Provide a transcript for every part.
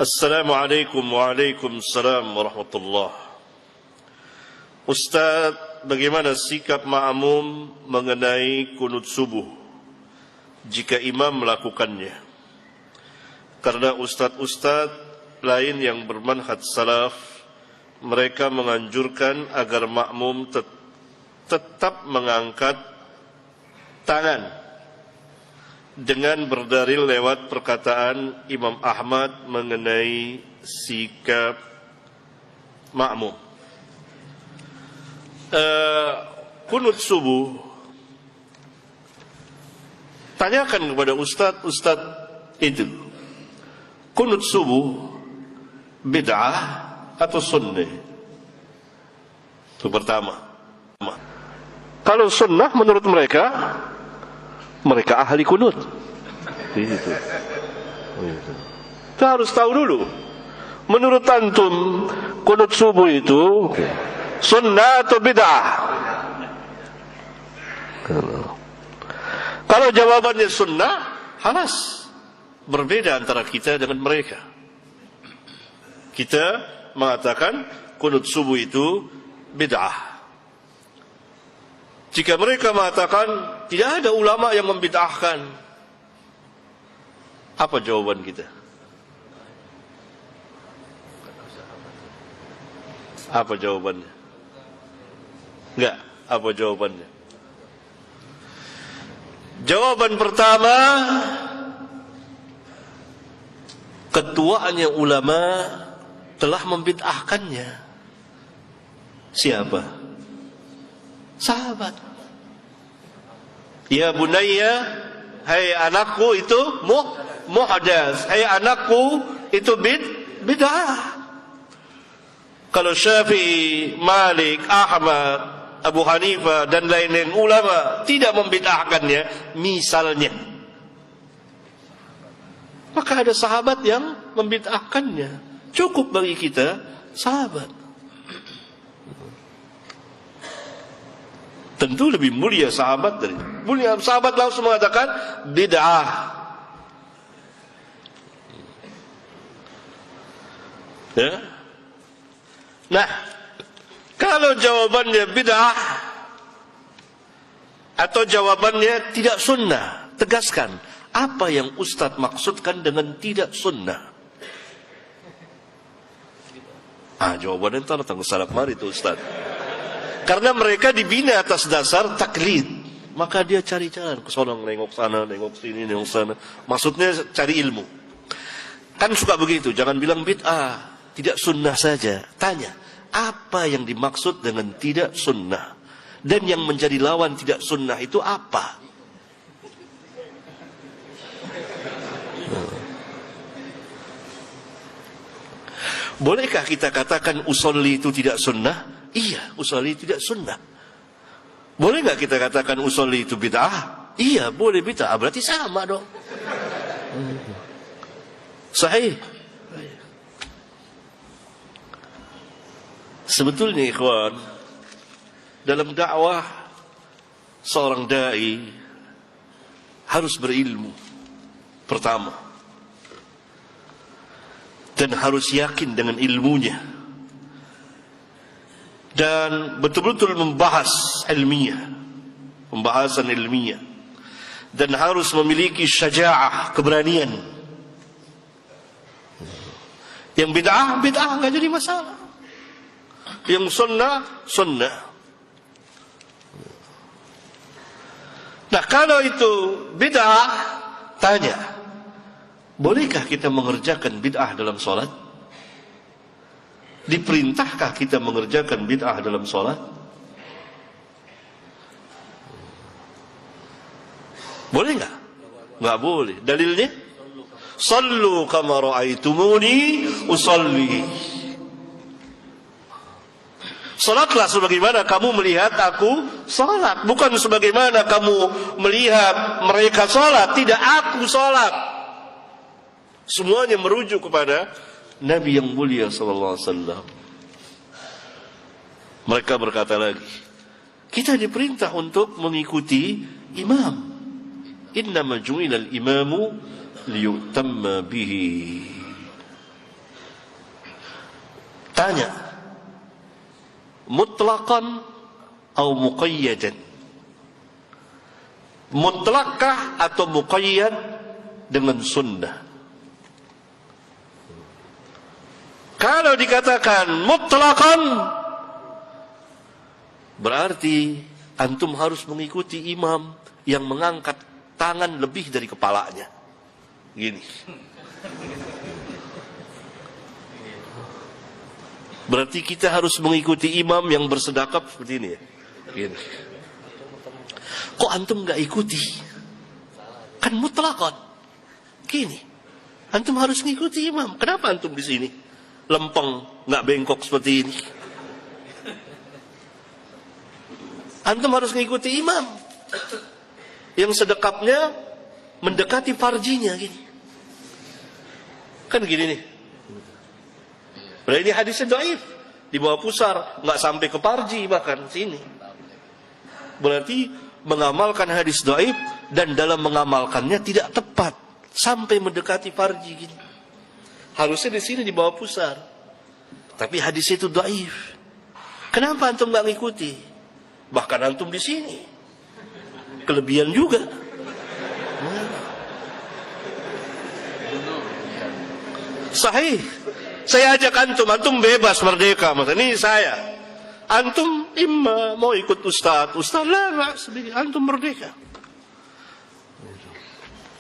Assalamualaikum waalaikumsalam warahmatullah. Ustaz, bagaimana sikap makmum mengenai kunut subuh jika imam melakukannya? Karena ustaz-ustaz lain yang bermanhaj salaf, mereka menganjurkan agar makmum tetap mengangkat tangan dengan berdalil lewat perkataan Imam Ahmad mengenai sikap makmum. Kunut subuh, tanyakan kepada ustaz itu, kunut subuh bid'ah atau sunnah? Itu pertama. Kalau sunnah menurut mereka ahli kunut. Itu. Kita harus tahu dulu. Menurut antum, kunut subuh itu sunnah atau bid'ah? Kalau jawabannya sunnah, halas. Berbeda antara kita dengan mereka. Kita mengatakan kunut subuh itu bid'ah. Jika mereka mengatakan tidak ada ulama yang membid'ahkan, apa jawaban kita? Apa jawabannya? Enggak, apa jawabannya? Jawaban pertama, ketuanya ulama telah membid'ahkannya. Siapa? Sahabat. Ya bunayya, hai anakku, itu muhdas. Hai anakku, itu bid'ah. Kalau Syafi'i, Malik, Ahmad, Abu Hanifah dan lain-lain ulama tidak membid'ahkannya, misalnya, maka ada sahabat yang membid'ahkannya. Cukup bagi kita sahabat. Tentu lebih mulia sahabat dari mulia. Sahabat langsung mengatakan bid'ah. Ya. Nah, kalau jawabannya bid'ah atau jawabannya tidak sunnah, tegaskan apa yang Ustadz maksudkan dengan tidak sunnah. Jawabannya itu datang ke salaf mari itu Ustadz. Karena mereka dibina atas dasar taklid, maka dia cari jalan ke sono, nengok sana, nengok sini, nengok sana. Maksudnya cari ilmu. Kan suka begitu, jangan bilang bid'ah, tidak sunnah saja. Tanya, apa yang dimaksud dengan tidak sunnah? Dan yang menjadi lawan tidak sunnah itu apa? Bolehkah kita katakan usolli itu tidak sunnah? Iya, usolli tidak sunnah. Boleh nggak kita katakan usolli itu bid'ah? Iya, boleh bid'ah. Berarti sama dong. Sahih. Sebetulnya ikhwan, dalam dakwah seorang dai harus berilmu pertama, dan harus yakin dengan ilmunya, dan betul-betul membahas ilmiah, pembahasan ilmiah, dan harus memiliki syaja'ah, keberanian. Yang bid'ah nggak jadi masalah. Yang sunnah. Nah, kalau itu bid'ah, tanya, bolehkah kita mengerjakan bid'ah dalam sholat? Diperintahkah kita mengerjakan bid'ah dalam sholat? Boleh nggak? Nggak boleh. Dalilnya? Sallu kama ra'aitumuni usalli. Salatlah sebagaimana kamu melihat aku salat, bukan sebagaimana kamu melihat mereka salat. Tidak, aku salat. Semuanya merujuk kepada Nabi yang mulia sallallahu alaihi wasallam. Mereka berkata lagi, kita diperintah untuk mengikuti imam. Innama ju'ilal imamu liyutamma bihi. Tanya, mutlaqan atau muqayyadan? Mutlakkah atau muqayyad dengan sunnah? Kalau dikatakan mutlaqan, berarti antum harus mengikuti imam yang mengangkat tangan lebih dari kepalanya. Gini. Berarti kita harus mengikuti imam yang bersedekap seperti ini ya. Gini. Kok antum nggak ikuti? Kan mutlaqan. Gini. Antum harus mengikuti imam. Kenapa antum di sini? Lempeng, nggak bengkok seperti ini. Antum harus mengikuti imam yang sedekapnya mendekati farjinya gini. Kan gini nih. Berarti ini hadisnya dhaif, di bawah pusar, nggak sampai ke farji bahkan sini. Berarti mengamalkan hadis dhaif dan dalam mengamalkannya tidak tepat sampai mendekati farji gini. Harusnya di sini di bawah pusar. Tapi hadis itu dhaif. Kenapa antum nggak ngikuti? Bahkan antum di sini. Kelebihan juga. Sahih. Saya ajak antum bebas merdeka. Ini saya. Antum imma mau ikut ustaz lah, antum merdeka.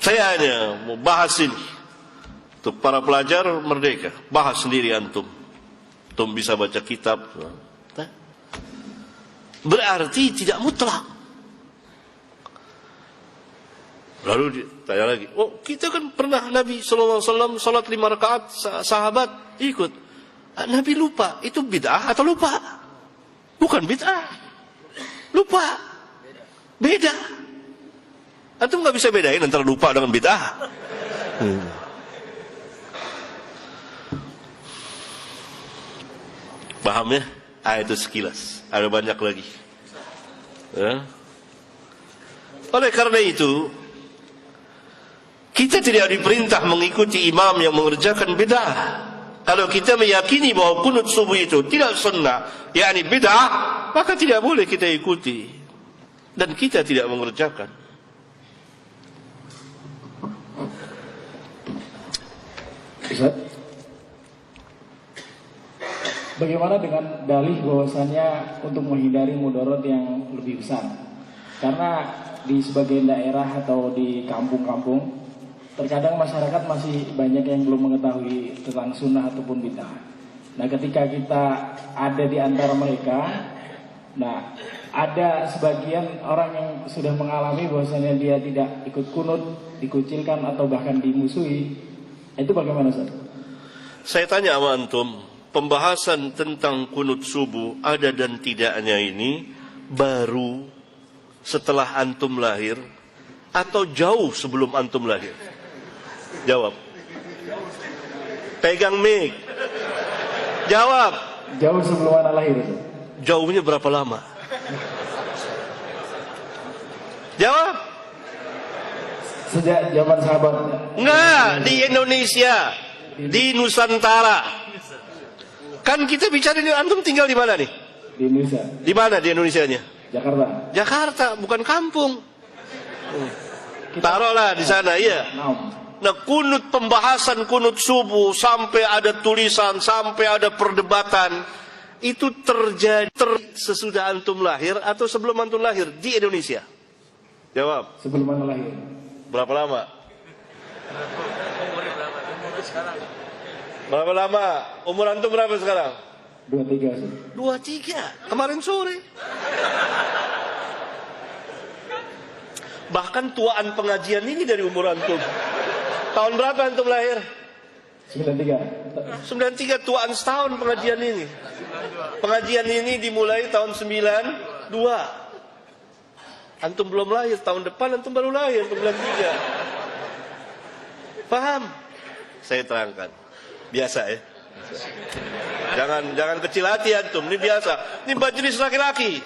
Saya hanya mau bahas ini. Untuk para pelajar merdeka, bahas sendiri antum. Antum bisa baca kitab. Berarti tidak mutlak. Lalu ditanya lagi, oh kita kan pernah Nabi SAW salat 5 rakaat, sahabat ikut. Nabi lupa, itu bid'ah atau lupa? Bukan bid'ah, lupa. Beda. Antum nggak bisa bedain antara lupa dengan bid'ah. Paham ya? Itu sekilas. Ada banyak lagi. Ya. Oleh karena itu, kita tidak diperintah mengikuti imam yang mengerjakan bid'ah. Kalau kita meyakini bahwa kunut subuh itu tidak sunnah, yakni bid'ah, maka tidak boleh kita ikuti. Dan kita tidak mengerjakan. Ustaz, bagaimana dengan dalih bahwasannya untuk menghindari mudarat yang lebih besar? Karena di sebagian daerah atau di kampung-kampung terkadang masyarakat masih banyak yang belum mengetahui tentang sunnah ataupun bid'ah. Nah, ketika kita ada di antara mereka, nah ada sebagian orang yang sudah mengalami bahwasannya dia tidak ikut kunut, dikucilkan atau bahkan dimusuhi. Itu bagaimana, Ustaz? Saya tanya sama antum, pembahasan tentang kunut subuh ada dan tidaknya ini baru setelah antum lahir atau jauh sebelum antum lahir? Jawab. Pegang mic. Jawab. Jauh sebelum anak lahir. Jauhnya berapa lama? Jawab. Sejak zaman sahabat. Enggak, di Indonesia, di Nusantara. Kan kita bicara ini, antum tinggal di mana nih? Di Indonesia. Di mana di Indonesianya? Jakarta. Jakarta, bukan kampung. Taruhlah di sana, iya. Nah, kunut, pembahasan kunut subuh sampai ada tulisan, sampai ada perdebatan, itu terjadi sesudah antum lahir atau sebelum antum lahir di Indonesia? Jawab. Sebelum anak lahir. Berapa lama? Berapa lama? Umur antum berapa sekarang? 23. 23. Kemarin sore. Bahkan tuaan pengajian ini dari umur antum. Tahun berapa antum lahir? 93. 93, tuaan setahun pengajian ini. Pengajian ini dimulai tahun 92. Antum belum lahir, tahun depan antum baru lahir, 93. Paham? Saya terangkan. Biasa ya. Jangan kecil hati antum, ini biasa. Ini majelis laki-laki.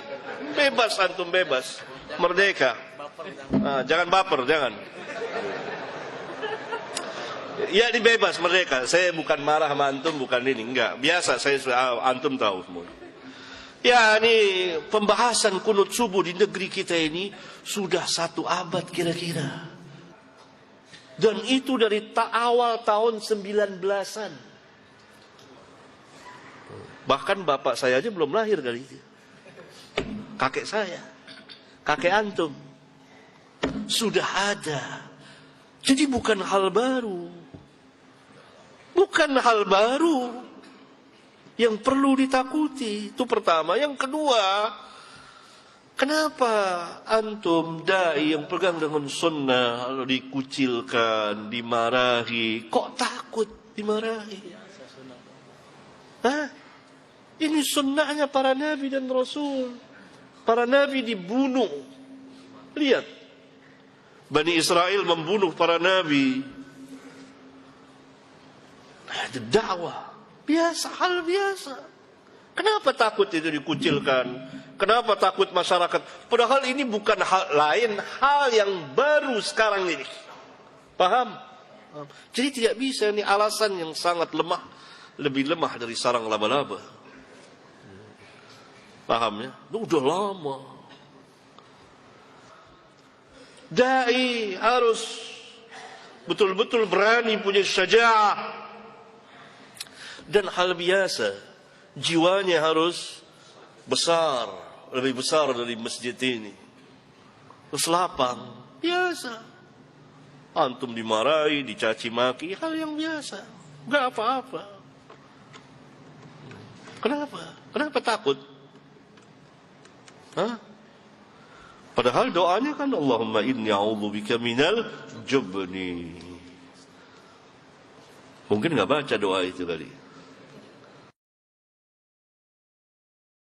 Bebas antum, bebas. Merdeka. Jangan baper, jangan. Ya ini bebas mereka. Saya bukan marah sama antum, bukan ini. Enggak. Biasa saya antum tahu semua. Ya ini pembahasan kunut subuh di negeri kita ini sudah 1 abad kira-kira. Dan itu dari awal tahun 19-an. Bahkan bapak saya aja belum lahir kali itu. Kakek saya, kakek antum. Sudah ada. Jadi bukan hal baru. Bukan hal baru yang perlu ditakuti. Itu pertama. Yang kedua, kenapa antum dai yang pegang dengan sunnah lalu dikucilkan, dimarahi, kok takut dimarahi? Hah? Ini sunnahnya para nabi dan rasul. Para nabi dibunuh. Lihat, Bani Israel membunuh para nabi. Ada dakwah biasa, hal biasa. Kenapa takut itu dikucilkan? Kenapa takut masyarakat? Padahal ini bukan hal lain, hal yang baru sekarang ini. Paham? Jadi tidak bisa, ini alasan yang sangat lemah, lebih lemah dari sarang laba-laba. Paham ya? Itu udah lama. Dai harus betul-betul berani, punya syaja'ah. Dan hal biasa, jiwanya harus besar, lebih besar dari masjid ini. Terus lapang, biasa. Antum dimarahi, dicaci maki, hal yang biasa. Enggak apa-apa. Kenapa? Kenapa takut? Hah? Padahal doanya kan Allahumma inni a'udzubika minal jubni. Mungkin enggak baca doa itu kali.